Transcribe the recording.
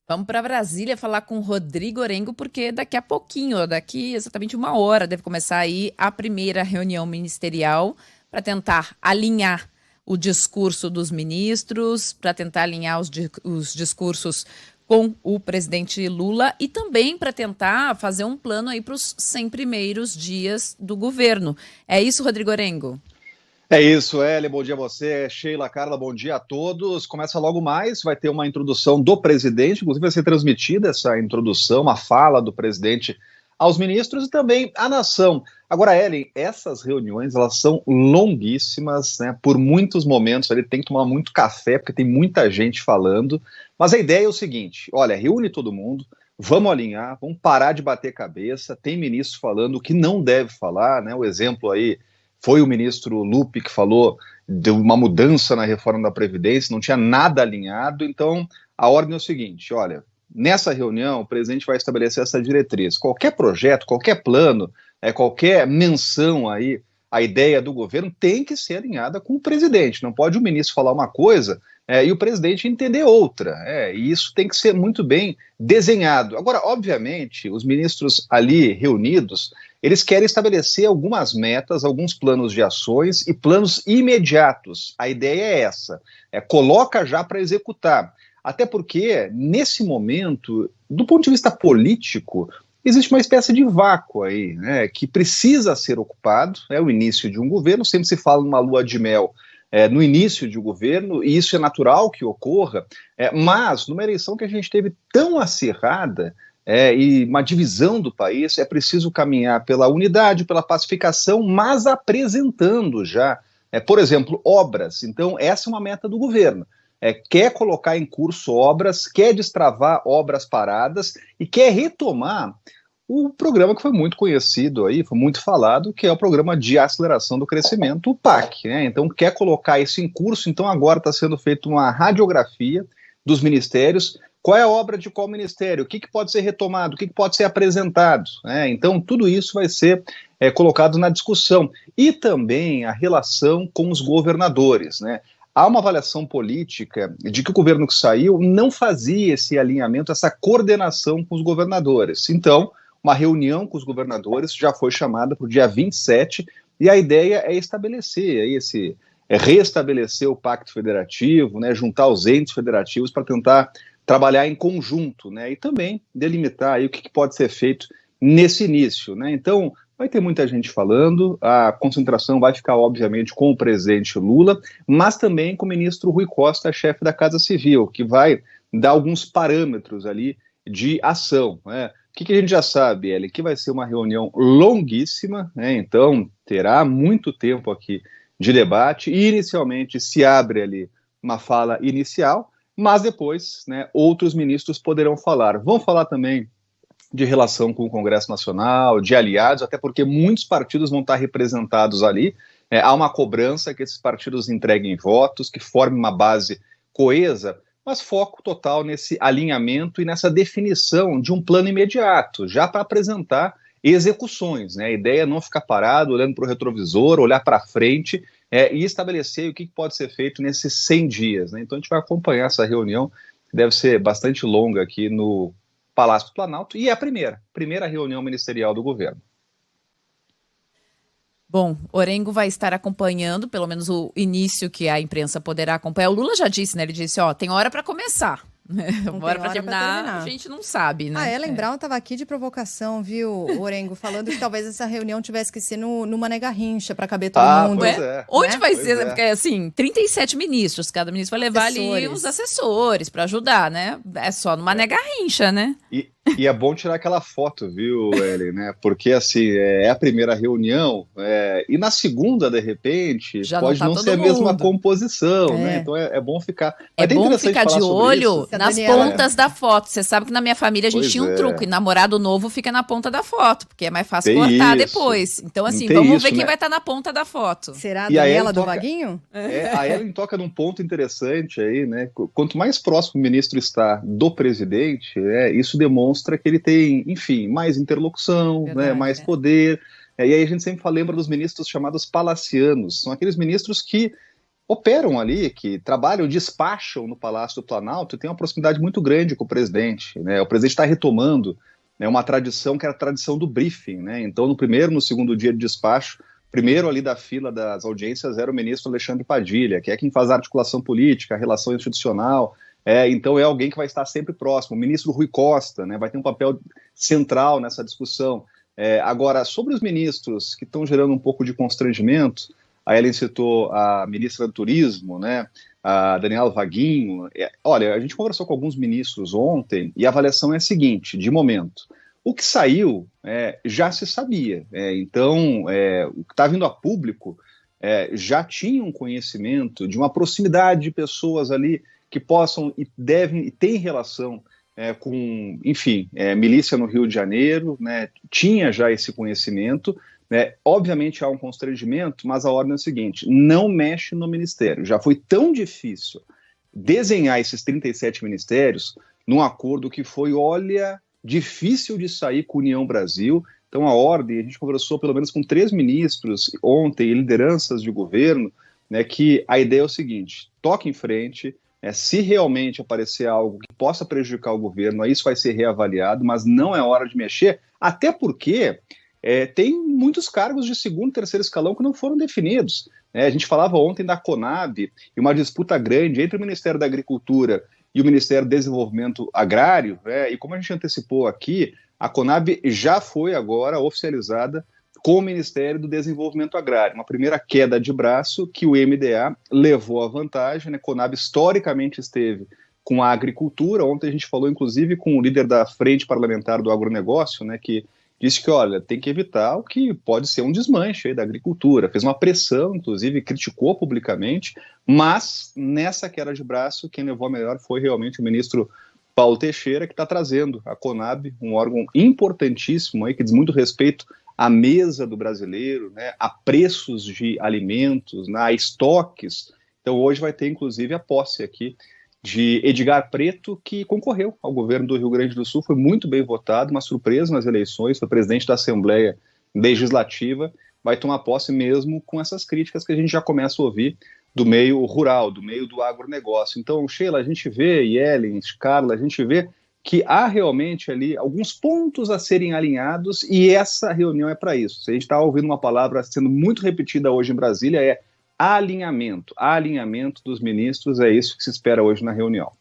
Vamos para Brasília falar com o Rodrigo Orengo, porque daqui a pouquinho, daqui exatamente uma hora, deve começar aí a primeira reunião ministerial para tentar alinhar o discurso dos ministros, para tentar alinhar os discursos com o presidente Lula e também para tentar fazer um plano aí para os 100 primeiros dias do governo. É isso, Rodrigo Orengo? É isso, Eli, bom dia a você, Sheila, Carla, bom dia a todos. Começa logo mais, vai ter uma introdução do presidente, inclusive vai ser transmitida essa introdução, uma fala do presidente aos ministros e também à nação. Agora, Eli, essas reuniões, elas são longuíssimas, né? Por muitos momentos ali tem que tomar muito café, porque tem muita gente falando, mas a ideia é o seguinte, olha, reúne todo mundo, vamos alinhar, vamos parar de bater cabeça, tem ministro falando o que não deve falar, né? O exemplo aí foi o ministro Lupe que falou de uma mudança na reforma da Previdência, não tinha nada alinhado, então a ordem é o seguinte, olha, nessa reunião o presidente vai estabelecer essa diretriz, qualquer projeto, qualquer plano, qualquer menção aí, a ideia do governo tem que ser alinhada com o presidente, não pode o ministro falar uma coisa e o presidente entender outra, e isso tem que ser muito bem desenhado. Agora, obviamente, os ministros ali reunidos, eles querem estabelecer algumas metas, alguns planos de ações e planos imediatos. A ideia é essa, coloca já para executar. Até porque, nesse momento, do ponto de vista político, existe uma espécie de vácuo aí, né, que precisa ser ocupado, é o início de um governo, sempre se fala numa lua de mel, no início de um governo, e isso é natural que ocorra, mas numa eleição que a gente teve tão acirrada, e uma divisão do país, é preciso caminhar pela unidade, pela pacificação, mas apresentando já, por exemplo, obras. Então, essa é uma meta do governo. Quer colocar em curso obras, quer destravar obras paradas e quer retomar o programa que foi muito conhecido aí, foi muito falado, que é o Programa de Aceleração do Crescimento, o PAC, né? Então quer colocar isso em curso, então agora está sendo feita uma radiografia dos ministérios, qual é a obra de qual ministério, o que pode ser retomado, o que pode ser apresentado, né? Então tudo isso vai ser colocado na discussão, e também a relação com os governadores, né? Há uma avaliação política de que o governo que saiu não fazia esse alinhamento, essa coordenação com os governadores, então uma reunião com os governadores já foi chamada para o dia 27, e a ideia é estabelecer aí restabelecer o Pacto Federativo, né, juntar os entes federativos para tentar trabalhar em conjunto, né, e também delimitar aí o que pode ser feito nesse início, né. Então, vai ter muita gente falando, a concentração vai ficar, obviamente, com o presidente Lula, mas também com o ministro Rui Costa, chefe da Casa Civil, que vai dar alguns parâmetros ali de ação, né. O que a gente já sabe, Eli, que vai ser uma reunião longuíssima, né, então terá muito tempo aqui de debate, e inicialmente se abre ali uma fala inicial, mas depois, né, outros ministros poderão falar. Vão falar também de relação com o Congresso Nacional, de aliados, até porque muitos partidos vão estar representados ali, há uma cobrança que esses partidos entreguem votos, que formem uma base coesa, mas foco total nesse alinhamento e nessa definição de um plano imediato, já para apresentar execuções, né? A ideia é não ficar parado, olhando para o retrovisor, olhar para frente e estabelecer o que pode ser feito nesses 100 dias, né? Então a gente vai acompanhar essa reunião, que deve ser bastante longa aqui no Palácio do Planalto, e é a primeira reunião ministerial do governo. Bom, Orengo vai estar acompanhando, pelo menos o início que a imprensa poderá acompanhar. O Lula já disse, né? Ele disse, tem hora para começar. Hora para terminar, a gente não sabe, né? A Ellen Brown estava aqui de provocação, viu, Orengo, falando que talvez essa reunião tivesse que ser no Mané Garrincha para caber todo mundo. Onde vai ser? Porque, assim, 37 ministros, cada ministro vai levar ali os assessores para ajudar, né? É só no Mané Garrincha, né? E é bom tirar aquela foto, viu, Ellen, né? Porque, assim, é a primeira reunião, e na segunda, de repente, já pode não ser a mesma composição, né? Então é bom ficar... É bom ficar de olho nas pontas da foto. Você sabe que na minha família a gente tinha um truque. Namorado novo fica na ponta da foto, porque é mais fácil cortar depois. Então, assim, vamos ver quem vai estar na ponta da foto. Será a Daniela do Vaguinho? A Ellen toca num ponto interessante aí, né? Quanto mais próximo o ministro está do presidente, isso demonstra que ele tem, enfim, mais interlocução, né, mais poder, e aí a gente sempre lembra dos ministros chamados palacianos, são aqueles ministros que operam ali, que trabalham, despacham no Palácio do Planalto e tem uma proximidade muito grande com o presidente, né? O presidente está retomando, né, uma tradição que era a tradição do briefing, né? Então, no primeiro, no segundo dia de despacho, primeiro ali da fila das audiências era o ministro Alexandre Padilha, que é quem faz a articulação política, a relação institucional. Então é alguém que vai estar sempre próximo. O ministro Rui Costa, né, vai ter um papel central nessa discussão. Agora, sobre os ministros que estão gerando um pouco de constrangimento, a Ellen citou a ministra do Turismo, né, a Daniela Vaguinho. Olha, a gente conversou com alguns ministros ontem e a avaliação é a seguinte, de momento. O que saiu já se sabia. Então, o que está vindo a público já tinha um conhecimento de uma proximidade de pessoas ali que possam e devem e têm relação com, enfim, milícia no Rio de Janeiro, né, tinha já esse conhecimento, né, obviamente há um constrangimento, mas a ordem é a seguinte, não mexe no ministério, já foi tão difícil desenhar esses 37 ministérios num acordo que foi, olha, difícil de sair com a União Brasil. Então a ordem, a gente conversou pelo menos com 3 ministros ontem, lideranças de governo, né, que a ideia é o seguinte, toque em frente, se realmente aparecer algo que possa prejudicar o governo, aí isso vai ser reavaliado, mas não é hora de mexer, até porque tem muitos cargos de segundo e terceiro escalão que não foram definidos. A gente falava ontem da Conab e uma disputa grande entre o Ministério da Agricultura e o Ministério do Desenvolvimento Agrário, e como a gente antecipou aqui, a Conab já foi agora oficializada com o Ministério do Desenvolvimento Agrário, uma primeira queda de braço que o MDA levou à vantagem, né? Conab historicamente esteve com a agricultura, ontem a gente falou inclusive com o líder da Frente Parlamentar do Agronegócio, né, que disse que, olha, tem que evitar o que pode ser um desmanche aí da agricultura, fez uma pressão, inclusive criticou publicamente, mas nessa queda de braço, quem levou a melhor foi realmente o ministro Paulo Teixeira, que está trazendo a Conab, um órgão importantíssimo aí, que diz muito respeito à mesa do brasileiro, né, a preços de alimentos, a estoques. Então hoje vai ter inclusive a posse aqui de Edgar Preto, que concorreu ao governo do Rio Grande do Sul, foi muito bem votado, uma surpresa nas eleições, foi presidente da Assembleia Legislativa, vai tomar posse mesmo com essas críticas que a gente já começa a ouvir do meio rural, do meio do agronegócio. Então, Sheila, a gente vê, e Ellen, Carla, a gente vê que há realmente ali alguns pontos a serem alinhados e essa reunião é para isso. Se a gente está ouvindo uma palavra sendo muito repetida hoje em Brasília, alinhamento dos ministros, é isso que se espera hoje na reunião.